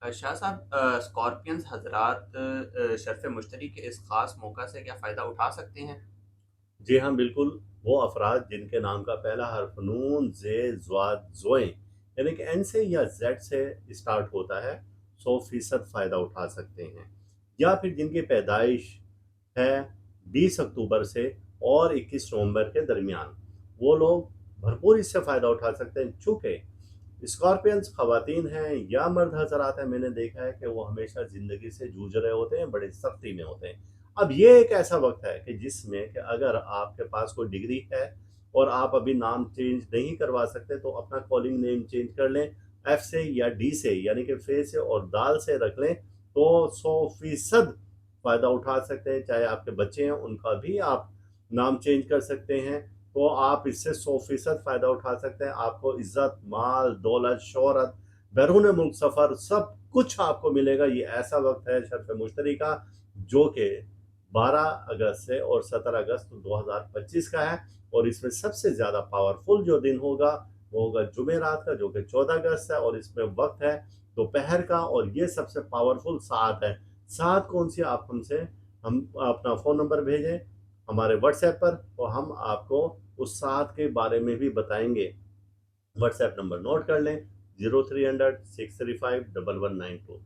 شاہ صاحب، اسکارپینز حضرات شرف مشتری کے اس خاص موقع سے کیا فائدہ اٹھا سکتے ہیں؟ جی ہاں بالکل، وہ افراد جن کے نام کا پہلا حرف نون زے زواد زوئیں یعنی کہ این سے یا زیڈ سے اسٹارٹ ہوتا ہے 100% فائدہ اٹھا سکتے ہیں، یا پھر جن کی پیدائش ہے 20 اکتوبر سے اور 21 نومبر کے درمیان، وہ لوگ بھرپور اس سے فائدہ اٹھا سکتے ہیں۔ چونکہ اسکارپینز خواتین ہیں یا مرد حضرات ہیں، میں نے دیکھا ہے کہ وہ ہمیشہ زندگی سے جوجھ رہے ہوتے ہیں، بڑے سختی میں ہوتے ہیں۔ اب یہ ایک ایسا وقت ہے کہ جس میں کہ اگر آپ کے پاس کوئی ڈگری ہے اور آپ ابھی نام چینج نہیں کروا سکتے تو اپنا کالنگ نیم چینج کر لیں، ایف سے یا ڈی سے یعنی کہ فے سے اور دال سے رکھ لیں، تو 100% فائدہ اٹھا سکتے ہیں۔ چاہے آپ کے بچے ہیں ان کا بھی آپ نام چینج کر سکتے ہیں، تو آپ اس سے 100% فائدہ اٹھا سکتے ہیں۔ آپ کو عزت، مال، دولت، شہرت، بیرون ملک سفر، سب کچھ آپ کو ملے گا۔ یہ ایسا وقت ہے شرف مشتری کا جو کہ 12 اگست سے اور 17 اگست 2025 کا ہے، اور اس میں سب سے زیادہ پاورفل جو دن ہوگا وہ ہوگا جمعرات کا جو کہ 14 اگست ہے، اور اس میں وقت ہے دوپہر کا، اور یہ سب سے پاورفل ساعت ہے۔ ساعت کون سی؟ آپ ہم اپنا فون نمبر بھیجیں ہمارے واٹس ایپ پر، اور ہم آپ کو اس ساعت کے بارے میں بھی بتائیں گے۔ واٹس ایپ نمبر نوٹ کر لیں: 0300 635 1192۔